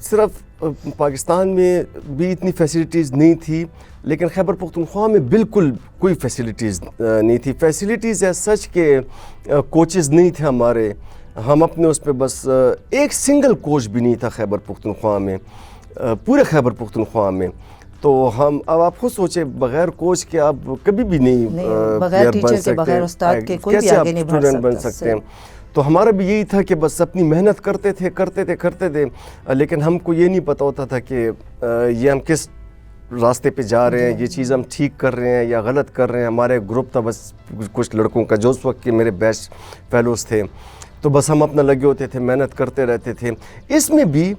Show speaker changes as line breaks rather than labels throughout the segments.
صرف پاکستان میں بھی اتنی فیسلٹیز نہیں تھی، لیکن خیبر پختونخوا میں بالکل کوئی فیسلٹیز نہیں تھی. فیسلٹیز ایز سچ کہ کوچز نہیں تھے ہمارے، ہم اپنے اس پہ بس ایک سنگل کوچ بھی نہیں تھا خیبر پختونخوا میں، پورے خیبر پختونخوا میں. تو ہم اب آپ خود سوچیں بغیر کوچ کے آپ کبھی بھی نہیں
بغیر ٹیچر کے بغیر استاد کے کوئی بھی آگے نہیں
بن سکتے ہیں. تو ہمارا بھی یہی تھا کہ بس اپنی محنت کرتے تھے، لیکن ہم کو یہ نہیں پتہ ہوتا تھا کہ یہ ہم کس راستے پہ جا رہے ہیں، یہ چیز ہم ٹھیک کر رہے ہیں یا غلط کر رہے ہیں. ہمارے گروپ تھا بس کچھ لڑکوں کا جو اس وقت کے میرے بیسٹ فیلوز تھے، تو بس ہم اپنا لگے ہوتے تھے، محنت کرتے رہتے تھے. اس میں بھی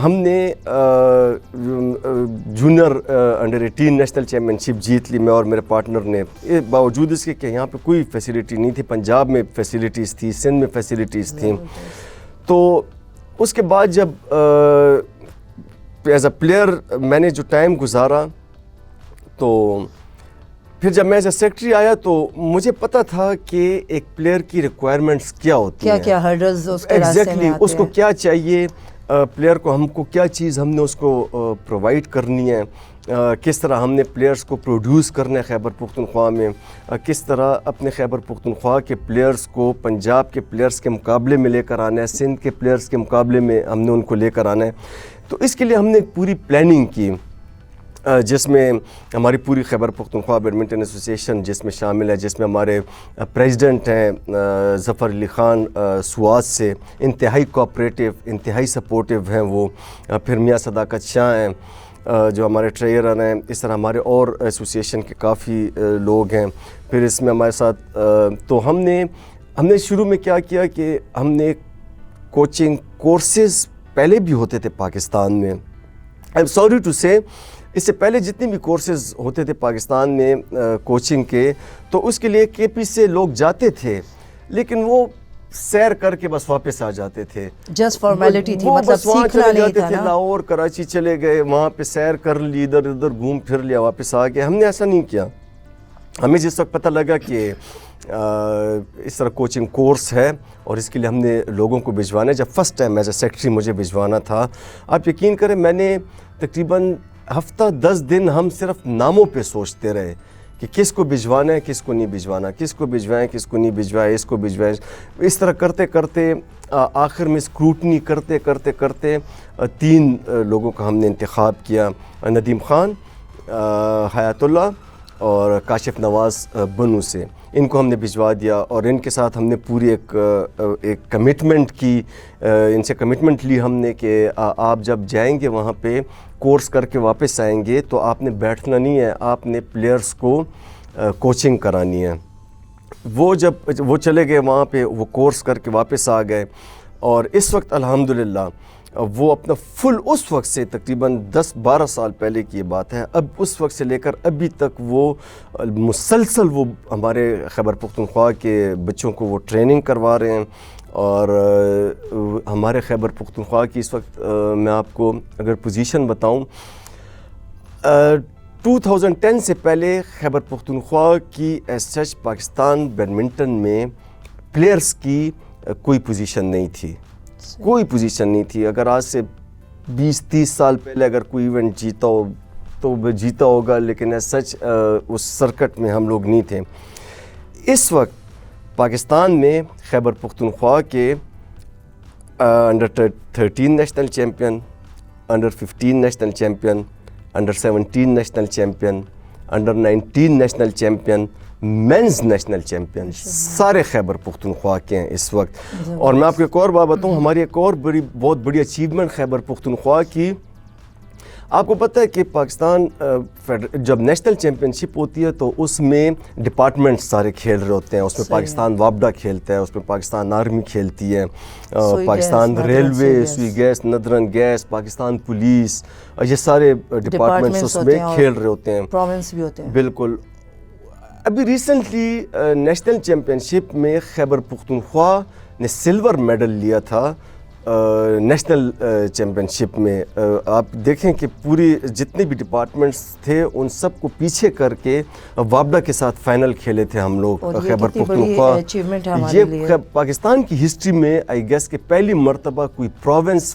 ہم نے جونیئر انڈر 18 نیشنل چیمپئن شپ جیت لی، میں اور میرے پارٹنر نے. باوجود اس کے کہ یہاں پہ کوئی فیسلٹی نہیں تھی. پنجاب میں فیسلٹیز تھی، سندھ میں فیسلٹیز تھیں. تو اس کے بعد جب ایز اے پلیئر میں نے جو ٹائم گزارا، تو پھر جب میں ایز اے سیکرٹری آیا تو مجھے پتہ تھا کہ ایک پلیئر کی ریکوائرمنٹس کیا ہوتی ہیں،
کیا ہرڈلز اس کے راستے میں آتے ہیں،
اس کو کیا چاہیے پلیئر کو، ہم کو کیا چیز ہم نے اس کو پرووائڈ کرنی ہے، کس طرح ہم نے پلیئرز کو پروڈیوس کرنا ہے خیبر پختونخوا میں، کس طرح اپنے خیبر پختونخوا کے پلیئرز کو پنجاب کے پلیئرز کے مقابلے میں لے کر آنا ہے، سندھ کے پلیئرز کے مقابلے میں ہم نے ان کو لے کر آنا ہے. تو اس کے لیے ہم نے ایک پوری پلاننگ کی، جس میں ہماری پوری خیبر پختونخوا بیڈمنٹن ایسوسیشن جس میں شامل ہے، جس میں ہمارے پریزیڈنٹ ہیں ظفر علی خان سواز سے، انتہائی کوآپریٹیو، انتہائی سپورٹیو ہیں وہ. پھر میاں صداقت شاہ ہیں جو ہمارے ٹریئرر ہیں. اس طرح ہمارے اور ایسوسیشن کے کافی لوگ ہیں. پھر اس میں ہمارے ساتھ تو ہم نے شروع میں کیا کیا کہ ہم نے کوچنگ کورسز پہلے بھی ہوتے تھے پاکستان میں. آئی ایم سوری ٹو سے، اس سے پہلے جتنے بھی کورسز ہوتے تھے پاکستان میں کوچنگ کے، تو اس کے لیے کے پی سے لوگ جاتے تھے، لیکن وہ سیر کر کے بس واپس آ جاتے تھے.
جسٹ فارمیلٹی تھی، مطلب سیکھنا نہیں تھا نا.
لاہور کراچی چلے گئے، وہاں پہ سیر کر لی، ادھر ادھر گھوم پھر لیا، واپس آ گئے. ہم نے ایسا نہیں کیا. ہمیں جس وقت پتہ لگا کہ اس طرح کوچنگ کورس ہے اور اس کے لیے ہم نے لوگوں کو بھجوانا ہے، جب first time as a secretary مجھے بھجوانا تھا، آپ یقین کریں میں نے تقریباً ہفتہ 10 دن ہم صرف ناموں پہ سوچتے رہے کہ کس کو بھجوانا ہے، کس کو نہیں بھجوانا، کس کو بھجوائیں، کس کو نہیں بھجوائیں، اس کو بھجوائیں. اس طرح کرتے کرتے آخر میں اسکروٹنی کرتے کرتے کرتے 3 لوگوں کا ہم نے انتخاب کیا، ندیم خان، حیات اللہ اور کاشف نواز بنو سے. ان کو ہم نے بھجوا دیا اور ان کے ساتھ ہم نے پوری ایک کمٹمنٹ کی، ان سے کمٹمنٹ لی ہم نے کہ آپ جب جائیں گے وہاں پہ کورس کر کے واپس آئیں گے تو آپ نے بیٹھنا نہیں ہے، آپ نے پلیئرز کو کوچنگ کرانی ہے. وہ چلے گئے وہاں پہ، وہ کورس کر کے واپس آ گئے اور اس وقت الحمدللہ وہ اپنا فل، اس وقت سے تقریباً 10-12 سال پہلے کی یہ بات ہے، اب اس وقت سے لے کر ابھی تک وہ مسلسل وہ ہمارے خیبر پختونخوا کے بچوں کو وہ ٹریننگ کروا رہے ہیں. اور ہمارے خیبر پختونخوا کی اس وقت میں آپ کو اگر پوزیشن بتاؤں، 2010 سے پہلے خیبر پختونخوا کی ایز سچ پاکستان بیڈمنٹن میں پلیئرز کی کوئی پوزیشن نہیں تھی، کوئی پوزیشن نہیں تھی. اگر آج سے 20-30 سال پہلے اگر کوئی ایونٹ جیتا ہو تو جیتا ہوگا، لیکن ایز سچ اس سرکٹ میں ہم لوگ نہیں تھے. اس وقت پاکستان میں خیبر پختونخوا کے under 13 national champion, under 15 national champion, under 17 national champion, under 19 national champion, men's national champion سارے خیبر پختونخوا کے ہیں اس وقت. اور میں آپ کو ایک اور بات بتاؤں، ہماری ایک اور بہت بڑی اچیومنٹ خیبر پختونخوا کی، آپ کو پتہ ہے کہ پاکستان جب نیشنل چیمپئن شپ ہوتی ہے تو اس میں ڈپارٹمنٹ سارے کھیل رہے ہوتے ہیں. اس میں پاکستان وابڈا کھیلتا ہے، اس میں پاکستان آرمی کھیلتی ہے، پاکستان ریلوے، سوئی گیس، ندرن گیس، پاکستان پولیس، یہ سارے ڈپارٹمنٹس اس میں کھیل رہے ہوتے ہیں،
پروونس بھی ہوتے ہیں.
بالکل. ابھی ریسنٹلی نیشنل چیمپئن شپ میں خیبر پختونخوا نے سلور میڈل لیا تھا نیشنل چیمپئن شپ میں. آپ دیکھیں کہ پوری جتنے بھی ڈپارٹمنٹس تھے ان سب کو پیچھے کر کے وابڈا کے ساتھ فائنل کھیلے تھے ہم لوگ خیبر پختونخوا. یہ پاکستان کی ہسٹری میں آئی گیس کہ پہلی مرتبہ کوئی پروونس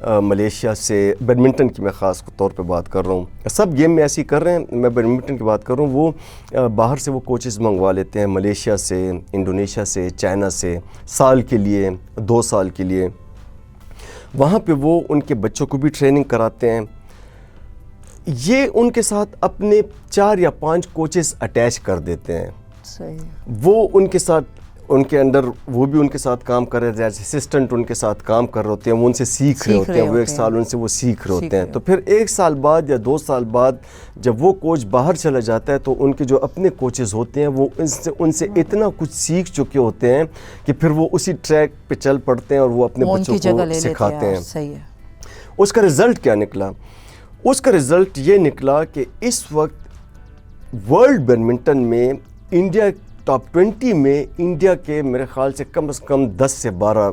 ملیشیا سے، بیڈمنٹن کی میں خاص طور پہ بات کر رہا ہوں، سب گیم میں ایسی کر رہے ہیں، میں بیڈمنٹن کی بات کر رہا ہوں، وہ باہر سے وہ کوچز منگوا لیتے ہیں، ملیشیا سے، انڈونیشیا سے، چائنا سے، سال کے لیے، 2 سال کے لیے، وہاں پہ وہ ان کے بچوں کو بھی ٹریننگ کراتے ہیں. یہ ان کے ساتھ اپنے 4 یا 5 کوچز اٹیچ کر دیتے ہیں.
صحیح.
وہ ان کے ساتھ، ان کے انڈر وہ بھی ان کے ساتھ کام کر رہے ہیں، اسسٹنٹ ان کے ساتھ کام کر رہے ہوتے ہیں، وہ ان سے سیکھ رہے ہوتے ہیں، وہ 1 سال ان سے وہ سیکھ رہے ہوتے ہیں. تو پھر 1 سال بعد یا 2 سال بعد جب وہ کوچ باہر چلا جاتا ہے تو ان کے جو اپنے کوچز ہوتے ہیں وہ ان سے اتنا کچھ سیکھ چکے ہوتے ہیں کہ پھر وہ اسی ٹریک پہ چل پڑتے ہیں اور وہ اپنے بچوں کو سکھاتے ہیں.
صحیح ہے.
اس کا رزلٹ کیا نکلا؟ اس کا رزلٹ یہ نکلا کہ اس وقت ورلڈ بیڈمنٹن میں انڈیا ٹاپ 20 میں انڈیا کے میرے خیال سے کم از کم 10 سے 12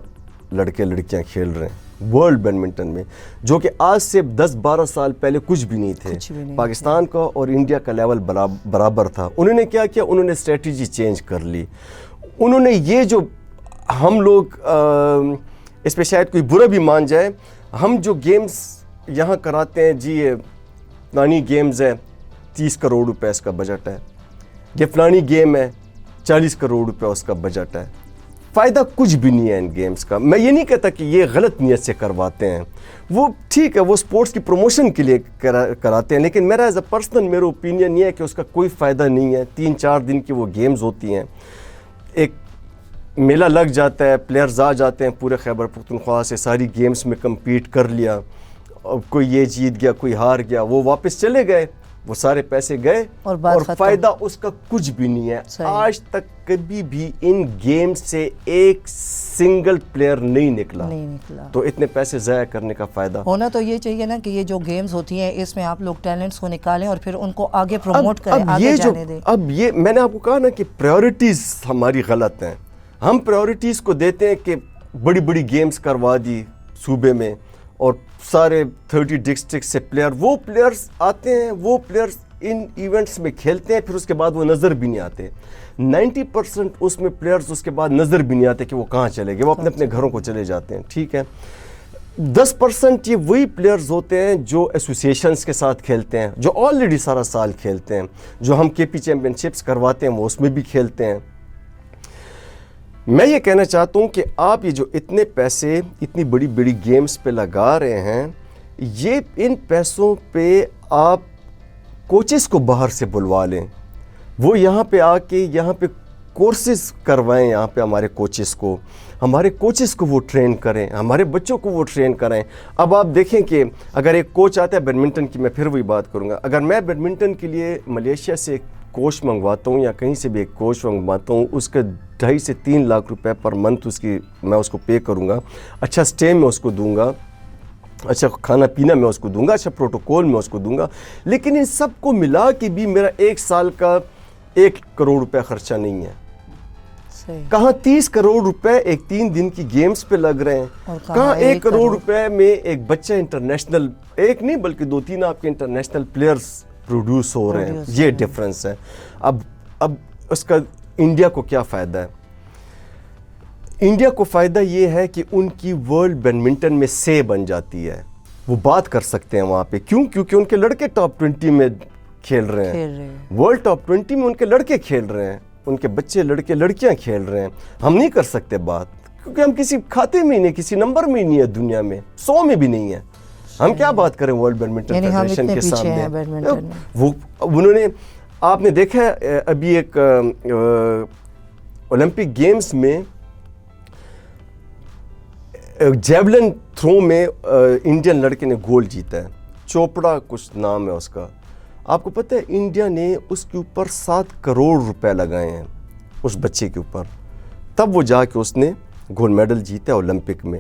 لڑکے لڑکیاں کھیل رہے ہیں ورلڈ بیڈمنٹن میں، جو کہ آج سے 10-12 سال پہلے کچھ بھی نہیں تھے. پاکستان کا اور انڈیا کا لیول برابر تھا. انہوں نے کیا کیا؟ انہوں نے اسٹریٹجی چینج کر لی. انہوں نے یہ جو ہم لوگ اس پہ شاید کوئی برا بھی مان جائے، ہم جو گیمز یہاں کراتے ہیں، جی یہ فلانی گیمز ہے 30 کروڑ روپے اس کا بجٹ ہے، یہ فلانی گیم ہے 40 کروڑ روپے اس کا بجٹ ہے. فائدہ کچھ بھی نہیں ہے ان گیمز کا. میں یہ نہیں کہتا کہ یہ غلط نیت سے کرواتے ہیں، وہ ٹھیک ہے، وہ سپورٹس کی پروموشن کے لیے کراتے ہیں، لیکن میرا ایز اے پرسنل میرا اوپینین یہ ہے کہ اس کا کوئی فائدہ نہیں ہے. 3-4 دن کی وہ گیمز ہوتی ہیں، ایک میلہ لگ جاتا ہے، پلیئرز آ جاتے ہیں پورے خیبر پختونخوا سے، ساری گیمز میں کمپیٹ کر لیا، کوئی یہ جیت گیا، کوئی ہار گیا، وہ واپس چلے گئے، وہ سارے پیسے گئے اور فائدہ اس کا کچھ بھی نہیں ہے. آج تک کبھی بھی ان گیم سے ایک سنگل پلیئر نہیں نکلا. تو اتنے پیسے ضائع کرنے کا فائدہ
ہونا تو یہ چاہیے نا کہ یہ جو گیمز ہوتی ہیں اس میں آپ لوگ ٹیلنٹس کو نکالیں اور پھر ان کو آگے پروموٹ کریں، آگے جانے دیں.
اب یہ میں نے آپ کو کہا نا کہ پریورٹیز ہماری غلط ہیں. ہم پریورٹیز کو دیتے ہیں کہ بڑی بڑی گیمز کروا دی صوبے میں اور سارے 30 ڈسٹرکٹ سے وہ پلیئرز آتے ہیں، وہ پلیئرز ان ایونٹس میں کھیلتے ہیں، پھر اس کے بعد وہ نظر بھی نہیں آتے. 90% اس میں پلیئرز اس کے بعد نظر بھی نہیں آتے کہ وہ کہاں چلے گئے، وہ اپنے اپنے گھروں کو چلے جاتے ہیں. ٹھیک ہے، 10% یہ وہی پلیئرز ہوتے ہیں جو ایسوسیشنز کے ساتھ کھیلتے ہیں، جو آلریڈی سارا سال کھیلتے ہیں، جو ہم کے پی چیمپئن شپس کرواتے ہیں وہ اس میں بھی کھیلتے ہیں. میں یہ کہنا چاہتا ہوں کہ آپ یہ جو اتنے پیسے اتنی بڑی بڑی گیمز پہ لگا رہے ہیں، یہ ان پیسوں پہ آپ کوچز کو باہر سے بلوا لیں، وہ یہاں پہ آ کے یہاں پہ کورسز کروائیں، یہاں پہ ہمارے کوچز کو وہ ٹرین کریں، ہمارے بچوں کو وہ ٹرین کریں. اب آپ دیکھیں کہ اگر ایک کوچ آتا ہے بیڈمنٹن کی، میں پھر وہی بات کروں گا، اگر میں بیڈمنٹن کے لیے ملیشیا سے ایک کوچ منگواتا ہوں یا کہیں سے بھی ایک کوچ منگواتا ہوں، اس کا 2.5 سے 3 لاکھ روپے پر منتھ میں اس کو پے کروں گا. اچھا سٹے میں اس کو دوں گا، اچھا کھانا پینا میں اس کو دوں گا، اچھا پروٹوکول میں اس کو دوں گا، لیکن ان سب کو ملا کے بھی میرا 1 سال کا 1 کروڑ روپے خرچہ نہیں ہے. کہاں 30 کروڑ روپے ایک 3 دن کی گیمز پہ لگ رہے ہیں، کہاں 1 کروڑ روپے میں ایک بچہ انٹرنیشنل، ایک نہیں بلکہ 2-3 آپ کے انٹرنیشنل پلیئرز پروڈیوس ہو رہے ہیں. یہ ڈیفرنس ہے. اب اس کا انڈیا کو کیا فائدہ ہے؟ انڈیا کو فائدہ یہ ہے کہ ان کی ورلڈ بیڈمنٹن میں سے بن جاتی ہے، وہ بات کر سکتے ہیں وہاں پہ. کیوں؟ کیونکہ ان کے لڑکے ٹاپ 20 میں کھیل رہے ہیں، ورلڈ ٹاپ 20 میں ان کے لڑکے کھیل رہے ہیں، ان کے بچے لڑکے لڑکیاں کھیل رہے ہیں. ہم نہیں کر سکتے بات، کیونکہ ہم کسی کھاتے میں نہیں، کسی نمبر میں نہیں ہے، دنیا میں 100 میں بھی نہیں ہے. ہم کیا بات کریں ورلڈ بیڈمنٹن فیڈریشن کے سامنے؟ وہ انہوں نے، آپ نے دیکھا ہے ابھی ایک اولمپک گیمز میں جیولن تھرو میں انڈین لڑکے نے گولڈ جیتا ہے، چوپڑا کچھ نام ہے اس کا. آپ کو پتہ ہے انڈیا نے اس کے اوپر 7 کروڑ روپے لگائے ہیں اس بچے کے اوپر، تب وہ جا کے اس نے گولڈ میڈل جیتا ہے اولمپک میں.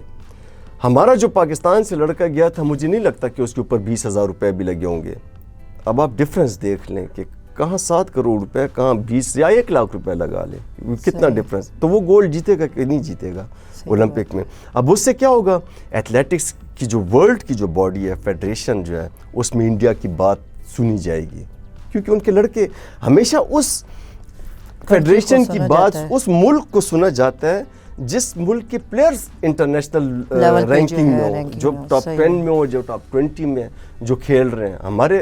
ہمارا جو پاکستان سے لڑکا گیا تھا، مجھے نہیں لگتا کہ اس کے اوپر 20,000 روپے بھی لگے ہوں گے. اب آپ ڈفرینس دیکھ لیں کہ کہاں 7 کروڑ روپے، کہاں 20 یا 1 لاکھ روپے لگا لیں، کتنا ڈفرینس. تو وہ گولڈ جیتے گا کہ نہیں جیتے گا اولمپک میں؟ اب اس سے کیا ہوگا؟ ایتھلیٹکس کی جو ورلڈ کی جو باڈی ہے، فیڈریشن جو ہے، اس میں انڈیا کی بات سنی جائے گی، کیونکہ ان کے لڑکے ہمیشہ اس فیڈریشن کی بات، اس ملک کو سنا جاتا ہے جس ملک کے پلیئرز انٹرنیشنل
لیول پہ
رینکنگ میں ہو,
رینکنگ
جو
میں
ٹاپ 10 میں ہو, جو ٹاپ 20 میں جو کھیل رہے ہیں.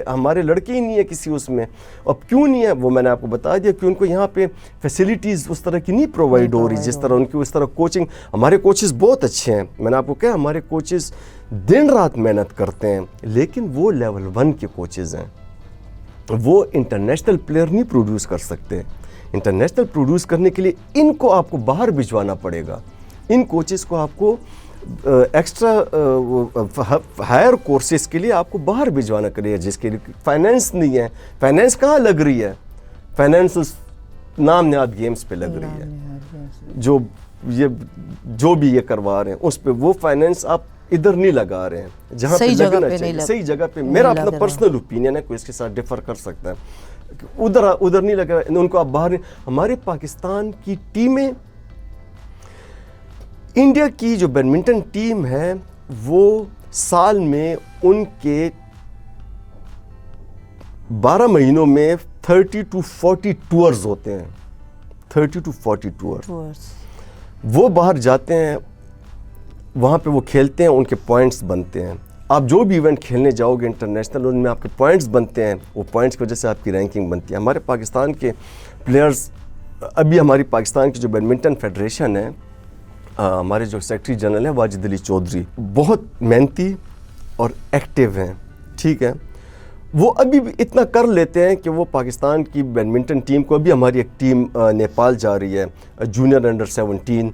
ہمارے لڑکے ہی نہیں ہیں کسی اس میں. اب کیوں نہیں ہے وہ میں نے آپ کو بتا دیا کہ ان کو یہاں پہ فیسلٹیز اس طرح کی نہیں پرووائڈ ہو رہی جس طرح ان کی اس طرح کوچنگ. ہمارے کوچز بہت اچھے ہیں, میں نے آپ کو کہا ہمارے کوچز دن رات محنت کرتے ہیں, لیکن وہ لیول 1 کے کوچز ہیں. وہ انٹرنیشنل پلیئر نہیں پروڈیوس کر سکتے. انٹرنیشنل پروڈیوس کرنے کے لیے ان کو آپ کو باہر بھجوانا پڑے گا. ان کوچز کو آپ کو ایکسٹرا ہائر کورسز کے لیے آپ کو باہر بھجوانا پڑے گا, جس کے لیے فائنینس نہیں ہے. فائنینس کہاں لگ رہی ہے؟ فائنینس نام نہاد گیمز پہ لگ رہی ہے. جو بھی یہ کروا رہے ہیں اس پہ وہ فائنینس آپ ادھر نہیں لگا رہے ہیں جہاں پہ لگنا چاہیے, صحیح جگہ پہ. میرا اپنا پرسنل اوپینین ہے, کوئی اس کے ساتھ ڈفر کر سکتا ہے. ادھر نہیں لگا, ان کو آپ باہر نہیں. ہمارے پاکستان کی ٹیمیں, انڈیا کی جو بیڈمنٹن ٹیم ہے وہ سال میں ان کے 12 مہینوں میں 30 to 40 ٹورز ہوتے ہیں. 30 to 40 ٹورز. وہ باہر جاتے ہیں, وہاں پہ وہ کھیلتے ہیں, ان کے پوائنٹس بنتے ہیں. آپ جو بھی ایونٹ کھیلنے جاؤ گے انٹرنیشنل, ان میں آپ کے پوائنٹس بنتے ہیں. وہ پوائنٹس کی وجہ سے آپ کی رینکنگ بنتی ہے. ہمارے پاکستان کے پلیئرز, ابھی ہماری پاکستان کی جو بیڈمنٹن فیڈریشن ہے, ہمارے جو سیکرٹری جنرل ہیں واجد علی چودھری, بہت محنتی اور ایکٹیو ہیں. ٹھیک ہے, وہ ابھی بھی اتنا کر لیتے ہیں کہ وہ پاکستان کی بیڈمنٹن ٹیم کو, ابھی ہماری ایک ٹیم نیپال جا رہی ہے جونیئر انڈر 17,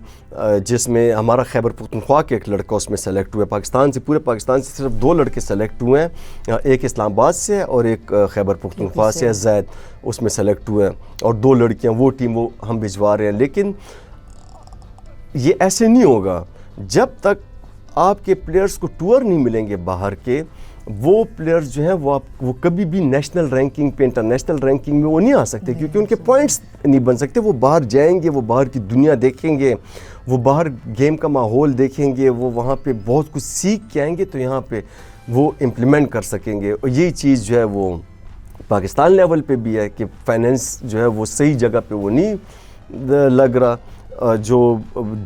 جس میں ہمارا خیبر پختونخوا کے ایک لڑکا اس میں سلیکٹ ہوا ہے. پاکستان سے, پورے پاکستان سے صرف 2 لڑکے سلیکٹ ہوئے ہیں, ایک اسلام آباد سے ہے اور ایک خیبر پختونخوا سے ہے, زید, اس میں سلیکٹ ہوئے ہیں. اور 2 لڑکیاں, وہ ٹیم وہ ہم بھجوا رہے ہیں. لیکن یہ ایسے نہیں ہوگا جب تک آپ کے پلیئرز کو ٹور نہیں ملیں گے باہر کے. وہ پلیئرز جو ہیں وہ کبھی بھی نیشنل رینکنگ پہ, انٹرنیشنل رینکنگ میں وہ نہیں آ سکتے, کیونکہ ان کے پوائنٹس نہیں بن سکتے. وہ باہر جائیں گے, وہ باہر کی دنیا دیکھیں گے, وہ باہر گیم کا ماحول دیکھیں گے, وہ وہاں پہ بہت کچھ سیکھ کے آئیں گے, تو یہاں پہ وہ امپلیمنٹ کر سکیں گے. اور یہی چیز جو ہے وہ پاکستان لیول پہ بھی ہے کہ فائنینس جو ہے وہ صحیح جگہ پہ وہ نہیں لگ رہا. جو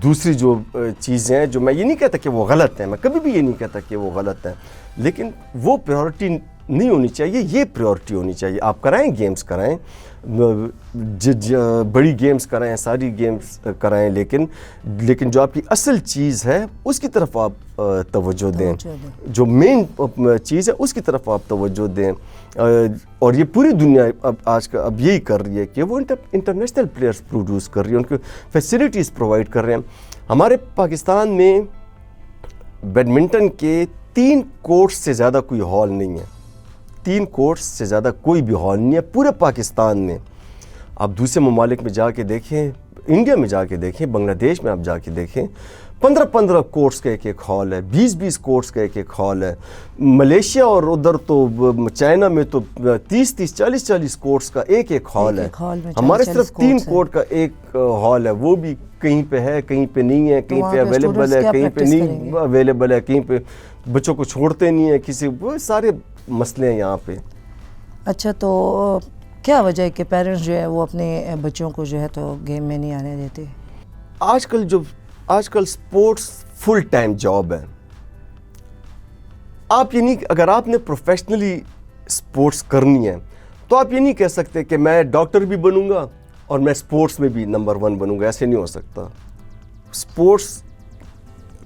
دوسری جو چیزیں ہیں, جو میں یہ نہیں کہتا کہ وہ غلط ہیں, میں کبھی بھی یہ نہیں کہتا کہ وہ غلط ہیں, لیکن وہ پریورٹی نہیں ہونی چاہیے. یہ پریورٹی ہونی چاہیے. آپ کرائیں گیمز کرائیں, بڑی گیمز کرائیں, ساری گیمز کرائیں, لیکن جو آپ کی اصل چیز ہے اس کی طرف آپ توجہ دیں. جو مین چیز ہے اس کی طرف آپ توجہ دیں. اور یہ پوری دنیا اب یہی کر رہی ہے کہ وہ انٹرنیشنل پلیئرز پروڈیوس کر رہی ہے, ان کو فیسلٹیز پرووائڈ کر رہے ہیں. ہمارے پاکستان میں بیڈمنٹن کے 3 کورٹس سے زیادہ کوئی ہال نہیں ہے. 3 کورٹس سے زیادہ کوئی بھی ہال نہیں ہے پورے پاکستان میں. آپ دوسرے ممالک میں جا کے دیکھیں, انڈیا میں جا کے دیکھیں, بنگلہ دیش میں آپ جا کے دیکھیں, 15 کورٹس کا ایک ہال ہے, 20 کورٹس کا ایک ہال ہے. ملیشیا اور ادھر تو چائنا میں تو 30 40 کورٹس کا ایک ہال ہے. ہمارے صرف 3 کورٹ کا ایک ہال ہے, وہ بھی کہیں پہ ہے, کہیں پہ نہیں ہے, کہیں پہ اویلیبل ہے, کہیں پہ نہیں اویلیبل ہے, کہیں پہ بچوں کو چھوڑتے نہیں ہیں کسی. وہ سارے مسئلے ہیں یہاں پہ.
اچھا, تو کیا وجہ ہے کہ پیرنٹس جو ہے وہ اپنے بچوں کو جو ہے تو گیم میں نہیں آنے دیتے؟ آج کل سپورٹس فل ٹائم جاب ہے. آپ یہ نہیں, اگر آپ نے پروفیشنلی سپورٹس کرنی ہے تو آپ یہ نہیں کہہ سکتے کہ میں ڈاکٹر بھی بنوں گا اور میں سپورٹس میں بھی نمبر 1 بنوں گا. ایسے نہیں ہو سکتا. سپورٹس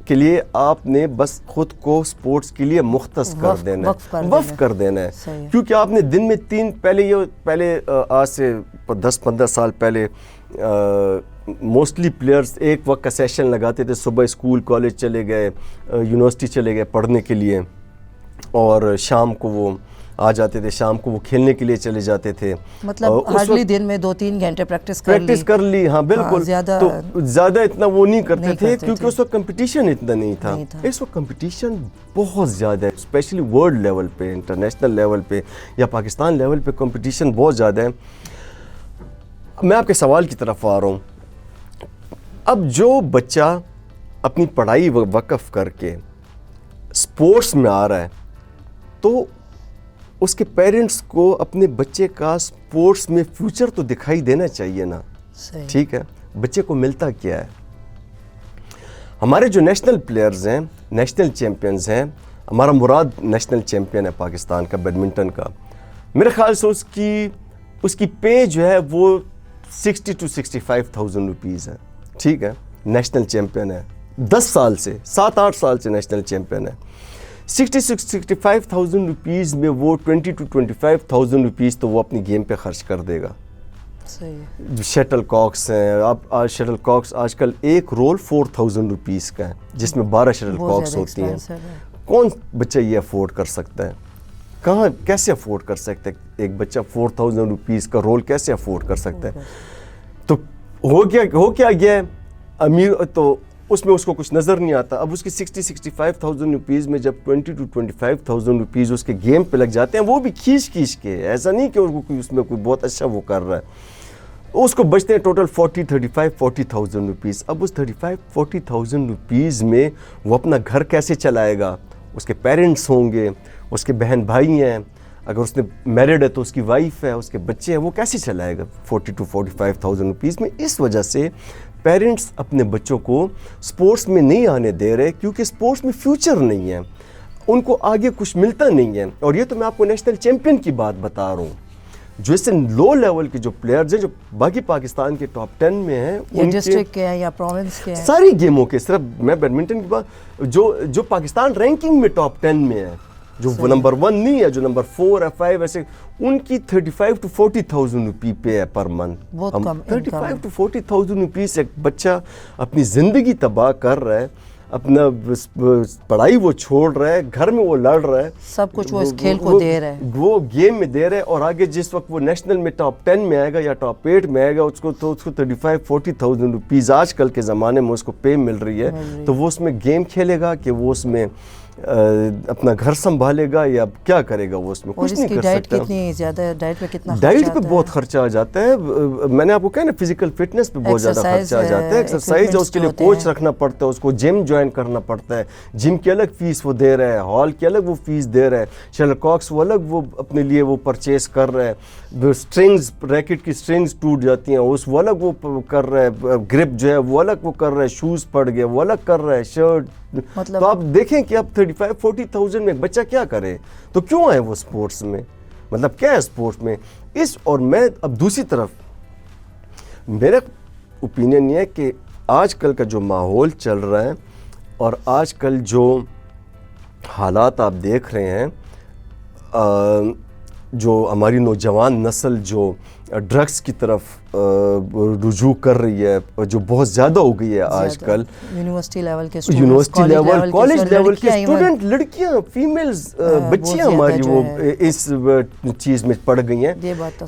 کے لیے آپ نے بس خود کو سپورٹس کے لیے مختص کر دینا ہے, وقف کر دینا ہے. کیونکہ آپ نے دن میں 3, پہلے آج سے 10-15 سال پہلے موسٹلی پلیئرز ایک وقت کا سیشن لگاتے تھے. صبح اسکول کالج چلے گئے, یونیورسٹی چلے گئے پڑھنے کے لیے, اور شام کو وہ آ جاتے تھے, شام کو وہ کھیلنے کے لیے چلے جاتے تھے. مطلب ہارڈلی دن میں 2-3 گھنٹے پریکٹس کر لی.
ہاں بالکل. تو زیادہ اتنا وہ نہیں کرتے تھے کیونکہ اس وقت کمپٹیشن اتنا نہیں تھا. اس وقت کمپٹیشن بہت زیادہ ہے, اسپیشلی ورلڈ لیول پہ, انٹرنیشنل لیول پہ یا پاکستان لیول پہ کمپٹیشن بہت زیادہ ہے. میں آپ کے سوال کی طرف آ رہا ہوں. اب جو بچہ اپنی پڑھائی وقف کر کے سپورٹس میں آ رہا ہے تو اس کے پیرنٹس کو اپنے بچے کا سپورٹس میں فیوچر تو دکھائی دینا چاہیے نا. ٹھیک ہے, بچے کو ملتا کیا ہے؟ ہمارے جو نیشنل پلیئرز ہیں، نیشنل چیمپئنز ہیں، ہمارا مراد نیشنل چیمپئن ہے پاکستان کا بیڈمنٹن کا، میرے خیال سے اس کی پے جو ہے وہ 60 to 65,000 روپیز ہے. ٹھیک ہے، نیشنل چیمپئن ہے، 10 سال سے 7-8 سال سے نیشنل چیمپئن ہے. 60 to 65,000 روپیز میں وہ 20 to 25,000 روپیز تو وہ اپنی گیم پہ خرچ کر دے گا.
صحیح.
شٹل کاکس ہیں، آپ شٹل کاکس آج کل ایک رول 4,000 روپیز کا ہے، جس میں 12 شٹل کاکس ہوتی ہیں. کون بچہ یہ افورڈ کر سکتا ہے؟ کہاں کیسے افورڈ کر سکتا ہے ایک بچہ 4,000 روپیز کا رول کیسے افورڈ کر سکتا ہے؟ تو ہو کیا گیا ہے امیر، تو اس میں اس کو کچھ نظر نہیں آتا. اب اس کی 65,000 روپیز میں جب 20 to 25,000 روپیز اس کے گیم پہ لگ جاتے ہیں، وہ بھی کھینچ کے، ایسا نہیں کہ اس میں کوئی بہت اچھا وہ کر رہا ہے، اس کو بچتے ہیں ٹوٹل 40,000 روپیز. اب اس 40,000 روپیز میں وہ اپنا گھر کیسے چلائے گا؟ اس کے پیرنٹس ہوں گے، اس کے بہن بھائی ہیں، اگر اس نے میرڈ ہے تو اس کی وائف ہے، اس کے بچے ہیں، وہ کیسے چلائے گا 40 to 45,000 روپیز میں؟ اس وجہ سے پیرنٹس اپنے بچوں کو سپورٹس میں نہیں آنے دے رہے، کیونکہ سپورٹس میں فیوچر نہیں ہے، ان کو آگے کچھ ملتا نہیں ہے. اور یہ تو میں آپ کو نیشنل چیمپئن کی بات بتا رہا ہوں. جو اس سے لو لیول کے جو پلیئرز ہیں، جو باقی پاکستان کے ٹاپ 10 میں ہیں،
یا ڈسٹرکٹ کے ہیں یا پروونس کے ہیں،
ساری گیموں کے، صرف میں بیڈمنٹن کی بات، جو پاکستان رینکنگ میں ٹاپ 10 میں ہے، جو وہ نمبر 1 نہیں ہے، جو نمبر 4 ہے 5 ایسے، ان کی 35 to 40,000 روپی پے ہے پر منتھ.
بہت کم.
35 to 40,000 روپیز سے ایک بچہ اپنی زندگی تباہ کر رہا ہے، اپنا پڑھائی وہ چھوڑ رہا ہے، گھر میں وہ لڑ رہا ہے،
سب کچھ وہ اس کھیل کو دے رہا ہے،
وہ گیم میں دے رہا ہے. اور آگے جس وقت وہ نیشنل میں ٹاپ 10 میں آئے گا یا ٹاپ 8 میں آئے گا، اس کو 35-40,000 روپیز آج کل کے زمانے میں اس کو پے مل رہی ہے. تو وہ اس میں گیم کھیلے گا کہ وہ اس میں اپنا گھر سنبھالے گا یا کیا کرے گا؟ وہ اس میں کچھ نہیں کر سکتا.
کتنی زیادہ ڈائٹ پہ کتنا
ڈائٹ پہ بہت خرچہ آ جاتا ہے. میں نے آپ کو کہا نا، فزیکل فٹنس پہ بہت زیادہ خرچہ آ جاتا ہے. ایکسرسائز ہے، اس کے لیے کوچ رکھنا پڑتا ہے، اس کو جم جوائن کرنا پڑتا ہے، جم کی الگ فیس وہ دے رہا ہے، ہال کی الگ وہ فیس دے رہا ہے، شٹل کاکس وہ الگ وہ اپنے لیے وہ پرچیز کر رہا ہے، اسٹرنگز ریکٹ کی اسٹرنگز ٹوٹ جاتی ہیں اس وہ الگ وہ کر رہا ہے، گرپ جو ہے وہ الگ وہ کر رہا ہے، شوز پڑ گئے وہ الگ کر رہا ہے، شرٹ. تو آپ دیکھیں کہ اب 35-40,000 میں بچہ کیا کرے؟ تو کیوں آئے وہ سپورٹس میں؟ مطلب کیا ہے سپورٹس میں؟ اور میں اب دوسری طرف میرا اوپینین یہ ہے کہ آج کل کا جو ماحول چل رہا ہے اور آج کل جو حالات آپ دیکھ رہے ہیں، جو ہماری نوجوان نسل جو ڈرگس کی طرف رجوع کر رہی ہے، جو بہت زیادہ ہو گئی ہے آج کل،
یونیورسٹی لیول کے
کالج لیول کے اسٹوڈنٹ، لڑکیاں، فیمیلز، بچیاں ہماری وہ اس چیز میں پڑ گئی ہیں.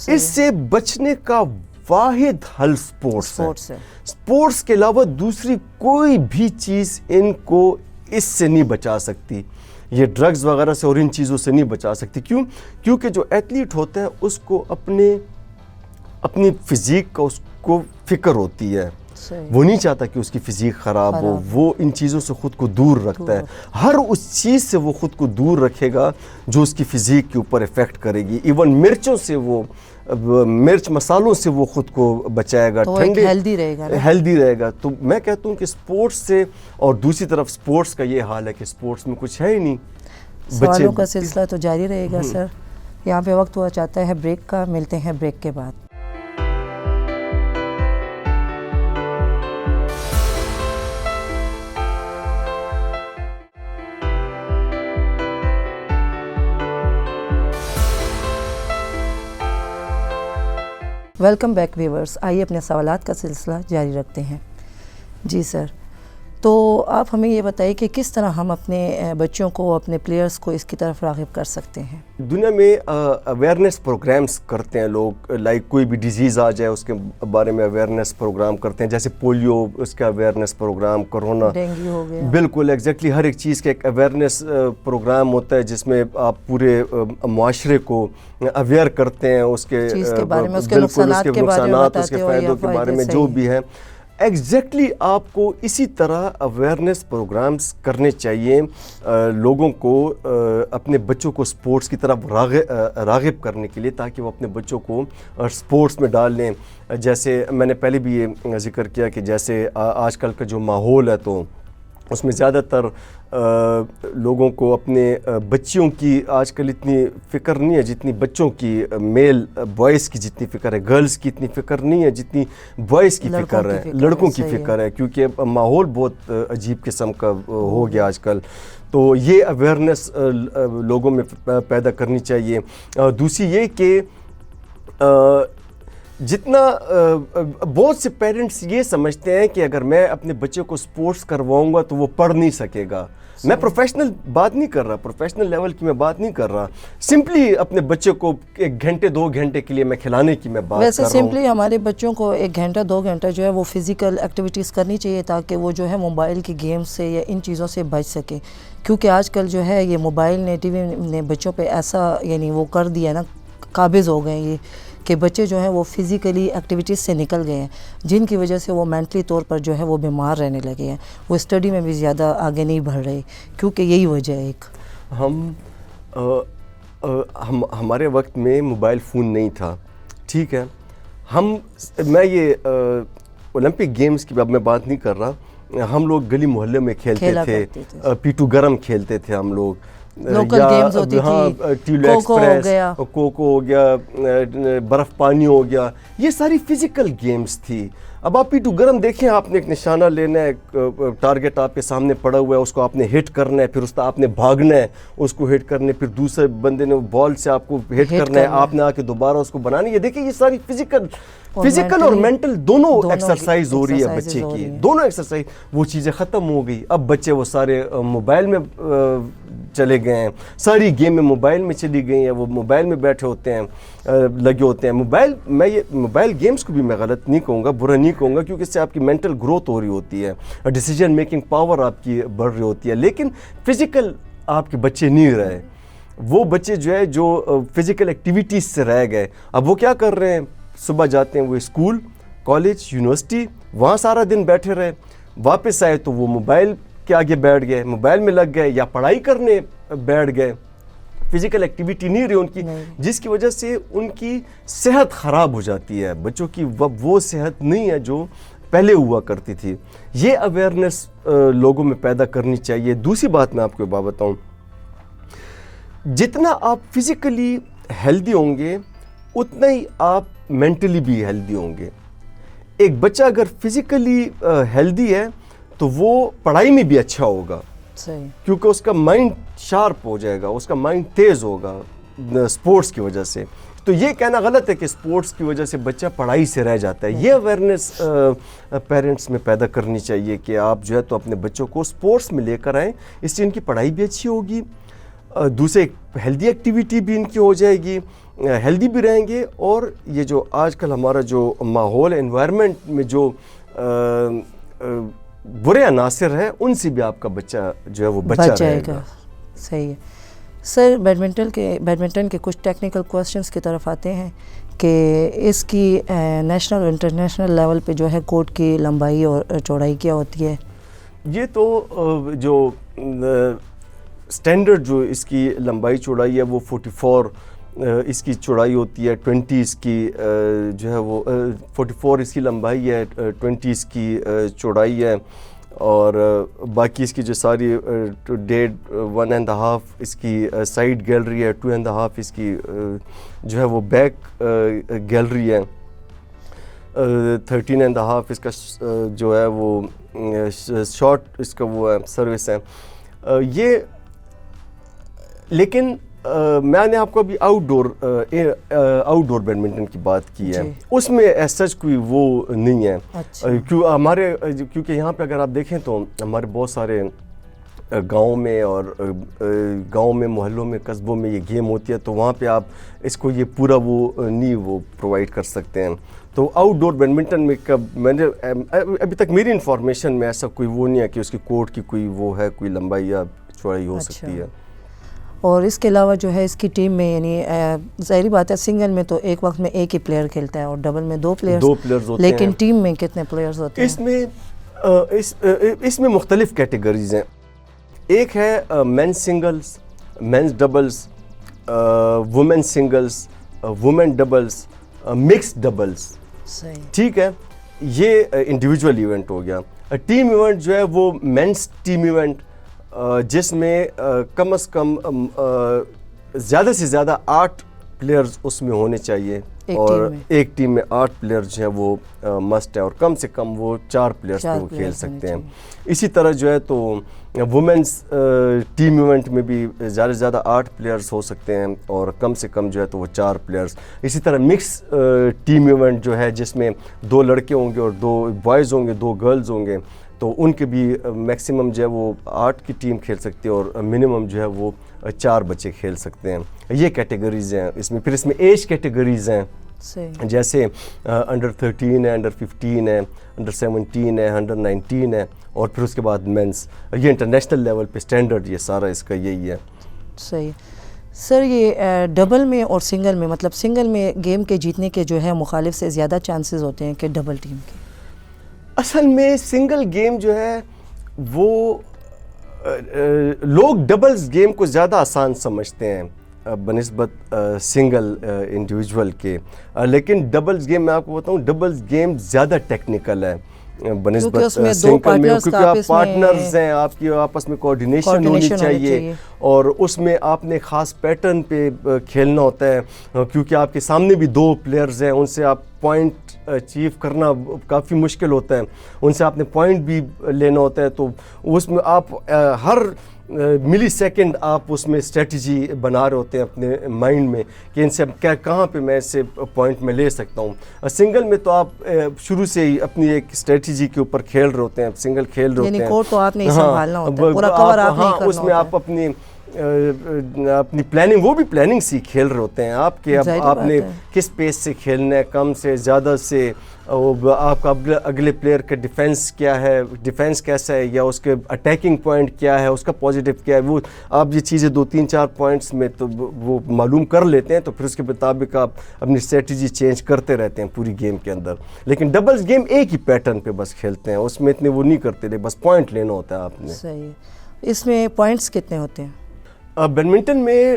اس سے بچنے کا واحد حل سپورٹس ہے. سپورٹس کے علاوہ دوسری کوئی بھی چیز ان کو اس سے نہیں بچا سکتی، یہ ڈرگز وغیرہ سے اور ان چیزوں سے نہیں بچا سکتی. کیوں؟ کیونکہ جو ایتھلیٹ ہوتا ہے اس کو اپنی فزیک کا اس کو فکر ہوتی ہے، وہ نہیں چاہتا کہ اس کی فزیک خراب ہو، وہ ان چیزوں سے خود کو دور رکھتا ہے. ہر اس چیز سے وہ خود کو دور رکھے گا جو اس کی فزیک کے اوپر افیکٹ کرے گی. ایون مرچوں سے وہ مرچ مسالوں سے وہ خود کو بچائے گا،
ٹھنڈے
ہیلدی رہے گا. تو میں کہتا ہوں کہ سپورٹس سے، اور دوسری طرف سپورٹس کا یہ حال ہے کہ سپورٹس میں کچھ ہے ہی نہیں.
سوالوں کا سلسلہ تو جاری رہے گا سر. یہاں پہ وقت ہوا چاہتا ہے بریک کا، ملتے ہیں بریک کے بعد. Welcome back viewers. آئیے اپنے سوالات کا سلسلہ جاری رکھتے ہیں. جی سر، تو آپ ہمیں یہ بتائیے کہ کس طرح ہم اپنے بچوں کو، اپنے پلیئرز کو اس کی طرف راغب کر سکتے ہیں؟
دنیا میں اویئرنیس پروگرامز کرتے ہیں لوگ، لائک کوئی بھی ڈیزیز آ جائے اس کے بارے میں اویئرنیس پروگرام کرتے ہیں، جیسے پولیو اس کا اویئرنیس پروگرام، کرونا،
ڈینگی ہو گیا.
بالکل ایگزیکٹلی ہر ایک چیز کا ایک اویئرنیس پروگرام ہوتا ہے جس میں آپ پورے معاشرے کو اویئر کرتے ہیں اس کے
بارے میں، اس کے نقصانات کے بارے میں،
اس کے فائدوں کے بارے میں، جو بھی ہے. ایگزیکٹلی آپ کو اسی طرح اویئرنیس پروگرامز کرنے چاہیے لوگوں کو، اپنے بچوں کو سپورٹس کی طرف راغب کرنے کے لیے، تاکہ وہ اپنے بچوں کو سپورٹس میں ڈال لیں. جیسے میں نے پہلے بھی یہ ذکر کیا کہ جیسے آج کل کا جو ماحول ہے، تو اس میں زیادہ تر لوگوں کو اپنے بچیوں کی آج کل اتنی فکر نہیں ہے جتنی بچوں کی، میل بوائز کی جتنی فکر ہے، گرلز کی اتنی فکر نہیں ہے جتنی بوائز کی فکر ہے، لڑکوں کی فکر ہے، کیونکہ ماحول بہت عجیب قسم کا ہو گیا آج کل. تو یہ اویئرنیس لوگوں میں پیدا کرنی چاہیے. دوسری یہ کہ جتنا بہت سے پیرنٹس یہ سمجھتے ہیں کہ اگر میں اپنے بچے کو سپورٹس کرواؤں گا تو وہ پڑھ نہیں سکے گا. میں پروفیشنل بات نہیں کر رہا، پروفیشنل لیول کی میں بات نہیں کر رہا، سمپلی اپنے بچے کو 1 گھنٹے 2 گھنٹے کے لیے میں کھلانے کی میں بات کر رہا ہوں.
ویسے سمپلی ہمارے بچوں کو 1 گھنٹہ 2 گھنٹہ جو ہے وہ فزیکل ایکٹیویٹیز کرنی چاہیے تاکہ وہ جو ہے موبائل کی گیمز سے یا ان چیزوں سے بچ سکے. کیونکہ آج کل جو ہے یہ موبائل نے ٹی وی نے بچوں پہ ایسا یعنی وہ کر دیا نا، قابض ہو گئے یہ کہ بچے جو ہیں وہ فزیکلی ایکٹیویٹیز سے نکل گئے ہیں، جن کی وجہ سے وہ مینٹلی طور پر جو ہے وہ بیمار رہنے لگے ہیں، وہ اسٹڈی میں بھی زیادہ آگے نہیں بڑھ رہے، کیونکہ یہی وجہ ہے ایک.
ہمارے وقت میں موبائل فون نہیں تھا، ٹھیک ہے. میں یہ اولمپک گیمز کی اب میں بات نہیں کر رہا. ہم لوگ گلی محلے میں کھیلتے تھے، پیٹو گرم کھیلتے تھے ہم لوگ،
لوکل گیمز ہوتی تھی،
ٹیلو ایکسپریس، کوکو ہو گیا، برف پانی ہو گیا، یہ ساری فزیکل گیمز تھی. اب آپ پیٹو گرم دیکھیں، آپ نے ایک نشانہ لینا ہے، ٹارگٹ آپ کے سامنے پڑا ہوا ہے، اس کو آپ نے ہٹ کرنا ہے، پھر اس کا آپ نے بھاگنا ہے، اس کو ہٹ کرنا ہے، پھر دوسرے بندے نے بال سے آپ کو ہٹ کرنا ہے، آپ نے آ کے دوبارہ اس کو بنانا ہے. یہ دیکھیں، یہ ساری فزیکل اور مینٹل دونوں ایکسرسائز ہو رہی ہے بچے کی، دونوں ایکسرسائز. وہ چیزیں ختم ہو گئی. اب بچے وہ سارے موبائل میں چلے گئے ہیں، ساری گیمیں موبائل میں چلی گئی ہیں، وہ موبائل میں بیٹھے ہوتے ہیں، لگے ہوتے ہیں. موبائل گیمز کو بھی میں غلط نہیں کہوں گا، برا نہیں کہوں گا، کیونکہ اس سے آپ کی مینٹل گروتھ ہو رہی ہوتی ہے، ڈیسیجن میکنگ پاور آپ کی بڑھ رہی ہوتی ہے. لیکن فزیکل آپ کے بچے نہیں رہے. وہ بچے جو ہے جو فزیکل ایکٹیویٹیز سے رہ گئے. اب وہ کیا کر رہے ہیں؟ صبح جاتے ہیں وہ اسکول، کالج، یونیورسٹی، وہاں سارا دن بیٹھے رہے، واپس آئے تو وہ موبائل کے آگے بیٹھ گئے، موبائل میں لگ گئے یا پڑھائی کرنے بیٹھ گئے. فزیکل ایکٹیویٹی نہیں رہی ان کی، جس کی وجہ سے ان کی صحت خراب ہو جاتی ہے. بچوں کی وہ صحت نہیں ہے جو پہلے ہوا کرتی تھی. یہ اویئرنیس لوگوں میں پیدا کرنی چاہیے. دوسری بات میں آپ کو بتاؤں، جتنا آپ فزیکلی ہیلدی ہوں گے اتنا ہی آپ مینٹلی بھی ہیلدی ہوں گے. ایک بچہ اگر فزیکلی ہیلدی ہے تو وہ پڑھائی میں بھی اچھا ہوگا، کیونکہ اس کا مائنڈ شارپ ہو جائے گا، اس کا مائنڈ تیز ہوگا سپورٹس کی وجہ سے. تو یہ کہنا غلط ہے کہ سپورٹس کی وجہ سے بچہ پڑھائی سے رہ جاتا ہے. یہ اویئرنیس پیرنٹس میں پیدا کرنی چاہیے کہ آپ جو ہے تو اپنے بچوں کو سپورٹس میں لے کر آئیں، اس سے ان کی پڑھائی بھی اچھی ہوگی، دوسرے ہیلدی ایکٹیویٹی بھی ان کی ہو جائے گی، ہیلدی بھی رہیں گے. اور یہ جو آج کل ہمارا جو ماحول ہے، انوائرمنٹ میں جو برے عناصر ہیں، ان سے بھی آپ کا بچہ جو ہے وہ بچہ رہے گا.
صحیح ہے سر. بیڈمنٹن کے کچھ ٹیکنیکل کوسچنس کی طرف آتے ہیں کہ اس کی نیشنل اور انٹرنیشنل لیول پہ جو ہے کورٹ کی لمبائی اور چوڑائی کیا ہوتی ہے؟
یہ تو جو سٹینڈرڈ جو اس کی لمبائی چوڑائی ہے وہ 44 اس کی چوڑائی ہوتی ہے، 20 اس کی جو ہے وہ 44 اس کی لمبائی ہے، 20 اس کی چوڑائی ہے. اور باقی اس کی جو ساری 1.5 اس کی سائڈ گیلری ہے، 2.5 اس کی جو ہے وہ بیک گیلری ہے، 13.5 اس کا جو ہے وہ شارٹ اس کا وہ ہے سروس ہے. یہ لیکن میں نے آپ کو ابھی آؤٹ ڈور بیڈمنٹن کی بات کی ہے، اس میں ایز سچ کوئی وہ نہیں ہے. کیونکہ یہاں پہ اگر آپ دیکھیں تو ہمارے بہت سارے گاؤں میں محلوں میں قصبوں میں یہ گیم ہوتی ہے، تو وہاں پہ آپ اس کو یہ پورا وہ نہیں وہ پرووائڈ کر سکتے ہیں. تو آؤٹ ڈور بیڈمنٹن میں میں نے ابھی تک میری انفارمیشن میں ایسا کوئی وہ نہیں ہے کہ اس کی کورٹ کی کوئی وہ ہے، کوئی لمبائی یا چوڑائی ہو سکتی ہے.
اور اس کے علاوہ جو ہے اس کی ٹیم میں یعنی ظاہری بات ہے سنگل میں تو ایک وقت میں ایک ہی پلیئر کھیلتا ہے اور ڈبل میں 2 پلیئرز
ہوتے ہیں،
لیکن ٹیم میں کتنے پلیئرز ہوتے ہیں؟
اس میں مختلف کیٹیگریز ہیں. ایک ہے men singles, men's doubles, women singles, women doubles, mix doubles. ٹھیک ہے. یہ انڈیویجول ایونٹ ہو گیا. ٹیم ایونٹ جو ہے وہ مینس ٹیم ایونٹ جس میں کم از کم زیادہ سے زیادہ 8 پلیئرز اس میں ہونے چاہیے اور ایک ٹیم میں 8 پلیئر جو ہیں وہ مسٹ ہے اور کم سے کم وہ 4 پلیئرز پہ وہ کھیل سکتے ہیں. اسی طرح جو ہے تو وومنس ٹیم ایونٹ میں بھی زیادہ سے زیادہ 8 پلیئرز ہو سکتے ہیں اور کم سے کم جو ہے تو وہ 4 پلیئرز. اسی طرح مکس ٹیم ایونٹ جو ہے جس میں 2 لڑکے ہوں گے اور 2 بوائز ہوں گے 2 گرلز ہوں گے تو ان کے بھی میکسیمم جو ہے وہ 8 کی ٹیم کھیل سکتی ہے اور منیمم جو ہے وہ 4 بچے کھیل سکتے ہیں. یہ کیٹیگریز ہیں اس میں. پھر اس میں ایج کیٹیگریز ہیں جیسے انڈر 13 ہے, انڈر 15 ہے, انڈر 17 ہے, انڈر 19 ہے اور پھر اس کے بعد مینس. یہ انٹرنیشنل لیول پہ اسٹینڈرڈ یہ سارا اس کا یہی ہے.
صحیح سر. یہ ڈبل میں اور سنگل میں مطلب سنگل میں گیم کے جیتنے کے جو ہے مخالف سے زیادہ چانسز ہوتے ہیں کہ ڈبل ٹیم کے؟
اصل میں سنگل گیم جو ہے وہ لوگ ڈبلز گیم کو زیادہ آسان سمجھتے ہیں بنسبت سنگل انڈیویجول کے, لیکن ڈبلز گیم میں آپ کو بتاؤں ڈبلز گیم زیادہ ٹیکنیکل ہے بنسبت سنگل میں, کیونکہ آپ پارٹنرز ہیں, آپ کی آپس میں کوآرڈینیشن ہونی چاہیے اور اس میں آپ نے خاص پیٹرن پہ کھیلنا ہوتا ہے کیونکہ آپ کے سامنے بھی 2 پلیئرز ہیں, ان سے آپ پوائنٹ اچیو کرنا کافی مشکل ہوتا ہے, ان سے آپ نے پوائنٹ بھی لینا ہوتا ہے. تو اس میں آپ ہر ملی سیکنڈ آپ اس میں اسٹریٹجی بنا رہے ہوتے ہیں اپنے مائنڈ میں کہ ان سے کہاں پہ میں اس سے پوائنٹ میں لے سکتا ہوں. سنگل میں تو آپ شروع سے ہی اپنی ایک اسٹریٹجی کے اوپر کھیل رہے ہوتے ہیں, سنگل کھیل رہے ہوتے ہیں,
یعنی کورٹ تو آپ نے سنبھالنا ہوتا ہے, پورا کور آپ نہیں کرنا ہوتا ہے.
اس میں آپ اپنی پلاننگ, وہ بھی پلاننگ سے کھیل رہے ہوتے ہیں آپ کے. اب آپ نے کس پیس سے کھیلنا ہے, کم سے زیادہ سے, آپ کا اگلے پلیئر کا ڈیفینس کیا ہے, ڈیفینس کیسا ہے, یا اس کے اٹیکنگ پوائنٹ کیا ہے, اس کا پازیٹیو کیا ہے, وہ آپ یہ چیزیں 2-3-4 پوائنٹس میں تو وہ معلوم کر لیتے ہیں. تو پھر اس کے مطابق آپ اپنی اسٹریٹجی چینج کرتے رہتے ہیں پوری گیم کے اندر. لیکن ڈبلز گیم ایک ہی پیٹرن پہ بس کھیلتے ہیں, اس میں اتنے وہ نہیں کرتے, بس پوائنٹ لینا ہوتا ہے آپ نے.
صحیح. اس میں پوائنٹس کتنے ہوتے ہیں؟
بیڈمنٹن میں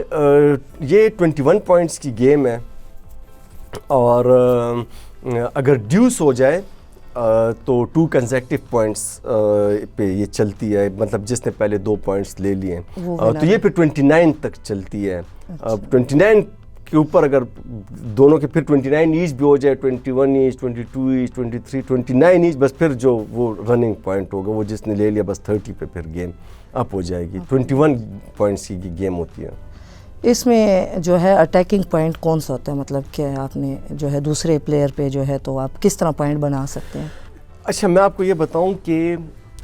یہ 21 پوائنٹس کی گیم ہے اور اگر ڈیوس ہو جائے تو 2 کنزیکٹیو پوائنٹس پہ یہ چلتی ہے, مطلب جس نے پہلے 2 پوائنٹس لے لیے تو یہ پھر 29 تک چلتی ہے. 29 کے اوپر اگر دونوں کے پھر 29 ایچ بھی ہو جائے, 21 ایچ, 22 ایچ, 23, 29 ایچ, بس پھر جو وہ رننگ پوائنٹ ہوگا وہ جس نے لے لیا بس 30 پہ پھر گیم اپ ہو جائے گی. 21 پوائنٹس کی گیم ہوتی ہے.
اس میں جو ہے اٹیکنگ پوائنٹ کون سا ہوتا ہے, مطلب کہ آپ نے جو ہے دوسرے پلیئر پہ جو ہے تو آپ کس طرح پوائنٹ بنا سکتے ہیں؟
اچھا, میں آپ کو یہ بتاؤں کہ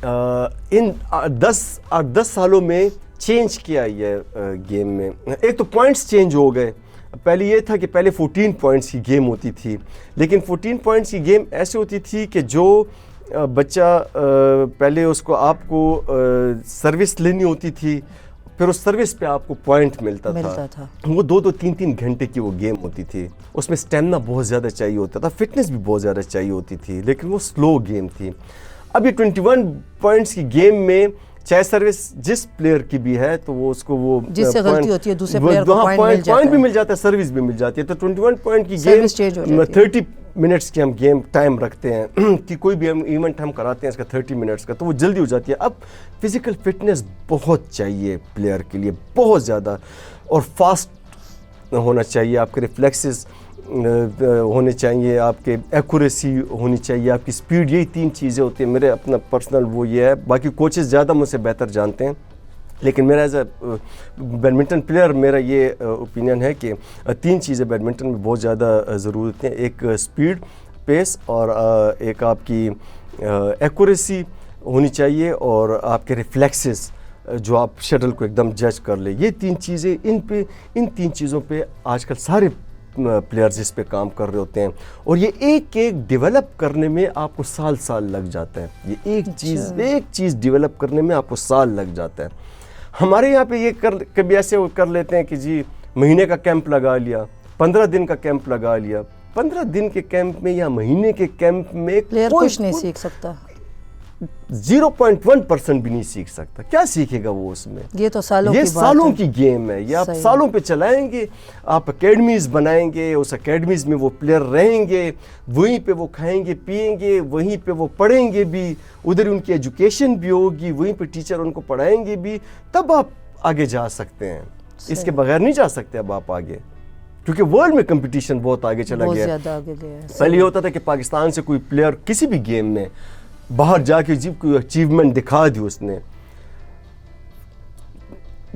ان 10 سالوں میں چینج کیا یہ گیم میں. ایک تو پوائنٹس چینج ہو گئے. پہلے یہ تھا کہ پہلے 14 پوائنٹس کی گیم ہوتی تھی, لیکن 14 پوائنٹس کی گیم ایسے ہوتی تھی کہ جو بچہ پہلے اس کو آپ کو سروس لینی ہوتی تھی, پھر اس سروس پہ آپ کو پوائنٹ ملتا تھا. وہ 2-3 گھنٹے کی وہ گیم ہوتی تھی. اس میں سٹیمنا بہت زیادہ چاہیے ہوتا تھا, فٹنس بھی بہت زیادہ چاہیے ہوتی تھی, لیکن وہ سلو گیم تھی. اب یہ 21 پوائنٹس کی گیم میں چاہے سروس جس پلیئر کی بھی ہے تو وہ اس کو وہ
جس سے غلطی ہوتی ہے دوسرے پلیئر کو
پوائنٹ بھی مل جاتا ہے, سروس بھی مل جاتی ہے. تو 21 پوائنٹ کی گیم 30 منٹس کی ہم گیم ٹائم رکھتے ہیں کہ کوئی بھی ہم ایونٹ ہم کراتے ہیں اس کا 30 منٹس کا, تو وہ جلدی ہو جاتی ہے. اب فزیکل فٹنس بہت چاہیے پلیئر کے لیے, بہت زیادہ, اور فاسٹ ہونا چاہیے, آپ کے ریفلیکسز ہونے چاہیے, آپ کے ایکوریسی ہونی چاہیے, آپ کی سپیڈ. یہی 3 چیزیں ہوتی ہیں. میرے اپنا پرسنل وہ یہ ہے, باقی کوچز زیادہ مجھ سے بہتر جانتے ہیں, لیکن میرا ایز اے بیڈمنٹن پلیئر میرا یہ اوپینین ہے کہ 3 چیزیں بیڈمنٹن میں بہت زیادہ ضرورت ہیں. ایک سپیڈ, پیس, اور ایک آپ کی ایکوریسی ہونی چاہیے, اور آپ کے ریفلیکسز جو آپ شٹل کو ایک دم جج کر لیں. یہ 3 چیزیں, ان 3 چیزوں پہ آج کل سارے پلیئرز اس پہ کام کر رہے ہوتے ہیں, اور یہ ایک ڈیولپ کرنے میں آپ کو سال لگ جاتا ہے. یہ ایک چیز ڈیولپ کرنے میں آپ کو سال لگ جاتا ہے. ہمارے یہاں پہ یہ کبھی ایسے کر لیتے ہیں کہ جی مہینے کا کیمپ لگا لیا, 15 دن کا کیمپ لگا لیا. 15 دن کے کیمپ میں یا مہینے کے کیمپ میں
پلیئر کچھ نہیں سیکھ سکتا.
0.1% بھی نہیں سیکھ سکتا. کیا سیکھے گا وہ اس میں؟
یہ تو سالوں
یہ
کی بات
سالوں
ہے.
کی گیم ہے. یہ آپ سالوں پہ چلائیں گے, آپ اکیڈمیز بنائیں گے, اس اکیڈمیز میں وہ پلیئر رہیں گے, وہیں پہ وہ کھائیں گے پئیں گے, وہیں پہ وہ پڑھیں گے بھی, ادھر ان کی ایجوکیشن بھی ہوگی, وہیں پہ ٹیچر ان کو پڑھائیں گے بھی, تب آپ آگے جا سکتے ہیں. اس کے بغیر نہیں جا سکتے اب آپ آگے, کیونکہ ورلڈ میں کمپٹیشن بہت آگے چلا گیا. پہلے یہ ہوتا تھا کہ پاکستان سے کوئی پلیئر کسی بھی گیم میں باہر جا کے کوئی اچیومنٹ دکھا دی اس نے,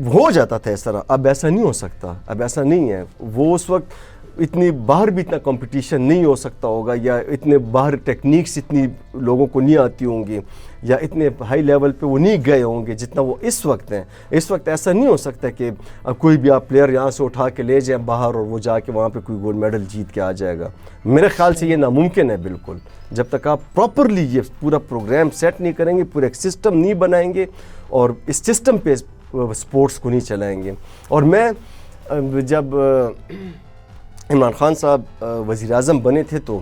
ہو جاتا تھا اس طرح. اب ایسا نہیں ہو سکتا, اب ایسا نہیں ہے. وہ اس وقت اتنی باہر بھی اتنا کمپٹیشن نہیں ہو سکتا ہوگا, یا اتنے باہر ٹیکنیکس اتنی لوگوں کو نہیں آتی ہوں گی, یا اتنے ہائی لیول پہ وہ نہیں گئے ہوں گے جتنا وہ اس وقت ہیں. اس وقت ایسا نہیں ہو سکتا کہ اب کوئی بھی آپ پلیئر یہاں سے اٹھا کے لے جائیں باہر اور وہ جا کے وہاں پہ کوئی گولڈ میڈل جیت کے آ جائے گا. میرے خیال سے یہ ناممکن ہے بالکل, جب تک آپ پراپرلی یہ پورا پروگرام سیٹ نہیں کریں گے, پورا ایک سسٹم نہیں بنائیں گے اور اس سسٹم پہ سپورٹس کو نہیں چلائیں گے. اور میں جب عمران خان صاحب وزیر اعظم بنے تھے تو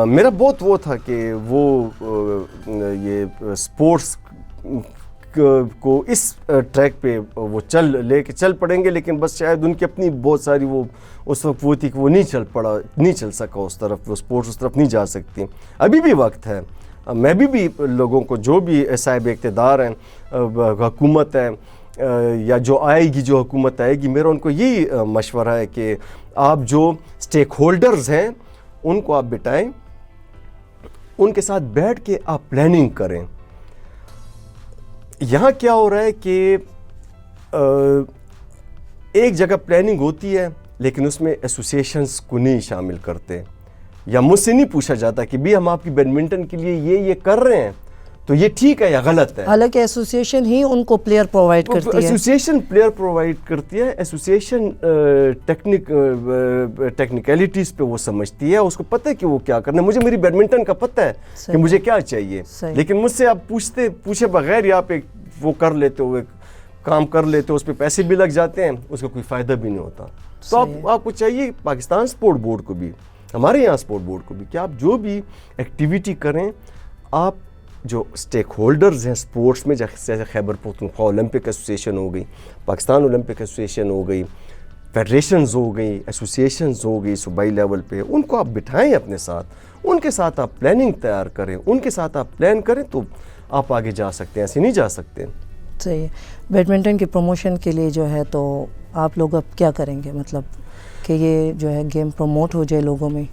میرا بہت وہ تھا کہ وہ یہ سپورٹس کو اس ٹریک پہ وہ لے کے چل پڑیں گے, لیکن بس شاید ان کی اپنی بہت ساری وہ اس وقت وہ تھی کہ وہ نہیں چل سکا اس طرف, وہ سپورٹس اس طرف نہیں جا سکتی. ابھی بھی وقت ہے. میں بھی لوگوں کو, جو بھی صاحب اقتدار ہیں, حکومت ہے یا جو آئے گی, جو حکومت آئے گی, میرا ان کو یہی مشورہ ہے کہ آپ جو اسٹیک ہولڈرز ہیں ان کو آپ بٹائیں, ان کے ساتھ بیٹھ کے آپ پلاننگ کریں. یہاں کیا ہو رہا ہے کہ ایک جگہ پلاننگ ہوتی ہے لیکن اس میں ایسوسیشنز کو نہیں شامل کرتے, یا مجھ سے نہیں پوچھا جاتا کہ بھی ہم آپ کی بیڈمنٹن کے لیے یہ کر رہے ہیں تو یہ ٹھیک ہے یا غلط ہے.
حالانکہ ایسوسیشن ہی ان کو پلیئر پرووائڈ کرتی ہے.
ایسوسیشن پلیئر پرووائڈ کرتی ہے. ایسوسیشن ٹیکنیکلٹیز پہ وہ سمجھتی ہے, اس کو پتہ ہے کہ وہ کیا کرنا ہے. مجھے میری بیڈمنٹن کا پتہ ہے کہ مجھے کیا چاہیے, لیکن مجھ سے آپ پوچھے بغیر یا آپ وہ کر لیتے ہو, ایک کام کر لیتے ہو, اس پہ پیسے بھی لگ جاتے ہیں, اس کا کوئی فائدہ بھی نہیں ہوتا. تو آپ کو چاہیے, پاکستان سپورٹ بورڈ کو بھی, ہمارے یہاں سپورٹ بورڈ کو بھی, کہ آپ جو بھی ایکٹیویٹی کریں, آپ جو اسٹیک ہولڈرز ہیں سپورٹس میں, جیسے خیبر پختونخوا اولمپک ایسوسیشن ہو گئی, پاکستان اولمپک ایسوسیشن ہو گئی, فیڈریشنز ہو گئی, ایسوسیشنز ہو گئی صوبائی لیول پہ, ان کو آپ بٹھائیں اپنے ساتھ, ان کے ساتھ آپ پلاننگ تیار کریں, ان کے ساتھ آپ پلان کریں تو آپ آگے جا سکتے ہیں, ایسے نہیں جا سکتے.
صحیح ہے. بیڈمنٹن کی پروموشن کے لیے جو ہے تو آپ لوگ اب کیا کریں گے, مطلب کہ یہ جو ہے گیم پروموٹ ہو جائے لوگوں میں؟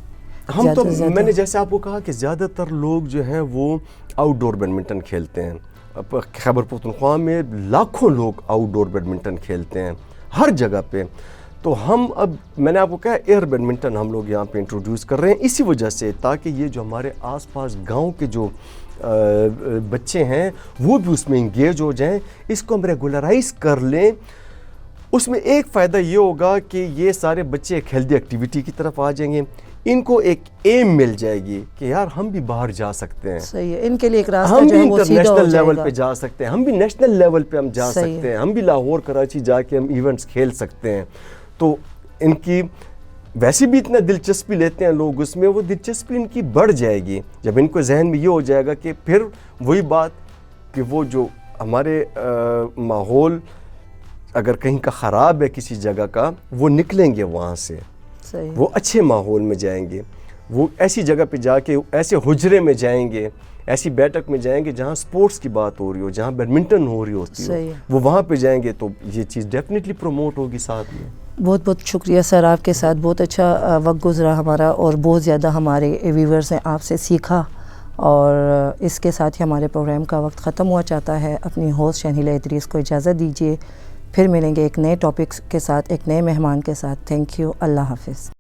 ہم تو میں نے جیسے آپ کو کہا کہ زیادہ تر لوگ جو ہیں وہ آؤٹ ڈور بیڈمنٹن کھیلتے ہیں. خیبر پختونخوا میں لاکھوں لوگ آؤٹ ڈور بیڈمنٹن کھیلتے ہیں ہر جگہ پہ. تو ہم اب, میں نے آپ کو کہا, ایئر بیڈمنٹن ہم لوگ یہاں پہ انٹروڈیوس کر رہے ہیں اسی وجہ سے, تاکہ یہ جو ہمارے آس پاس گاؤں کے جو بچے ہیں وہ بھی اس میں انگیج ہو جائیں, اس کو ہم ریگولرائز کر لیں. اس میں ایک فائدہ یہ ہوگا کہ یہ سارے بچے ایک ہیلدی ایکٹیویٹی کی طرف آ جائیں گے, ان کو ایک ایم مل جائے گی کہ یار ہم بھی باہر جا سکتے ہیں.
صحیح ہے, ان کے لیے ایک راستہ
ہم
جو
بھی
ہے وہ سیدھا ہو
انٹرنیشنل
جائے
لیول
گا.
پہ جا سکتے ہیں, ہم بھی نیشنل لیول پہ ہم جا سکتے ہیں, ہم بھی لاہور کراچی جا کے ہم ایونٹس کھیل سکتے ہیں. تو ان کی ویسے بھی اتنا دلچسپی لیتے ہیں لوگ اس میں, وہ دلچسپی ان کی بڑھ جائے گی جب ان کو ذہن میں یہ ہو جائے گا کہ پھر وہی بات کہ وہ جو ہمارے ماحول اگر کہیں کا خراب ہے کسی جگہ کا, وہ نکلیں گے وہاں سے, وہ اچھے ماحول میں جائیں گے, وہ ایسی جگہ پہ جا کے ایسے حجرے میں جائیں گے, ایسی بیٹھک میں جائیں گے جہاں سپورٹس کی بات ہو رہی ہو, جہاں بیڈمنٹن ہو رہی ہوتی ہو, وہ وہاں پہ جائیں گے تو یہ چیز ڈیفینیٹلی پروموٹ ہوگی ساتھ میں.
بہت بہت شکریہ سر, آپ کے ساتھ بہت اچھا وقت گزرا ہمارا, اور بہت زیادہ ہمارے ویورز نے آپ سے سیکھا, اور اس کے ساتھ ہی ہمارے پروگرام کا وقت ختم ہوا چاہتا ہے. اپنی ہوسٹ شہنیلہ ادریس کو اجازت دیجیے, پھر ملیں گے ایک نئے ٹاپک کے ساتھ, ایک نئے مہمان کے ساتھ. تھینک یو, اللہ حافظ.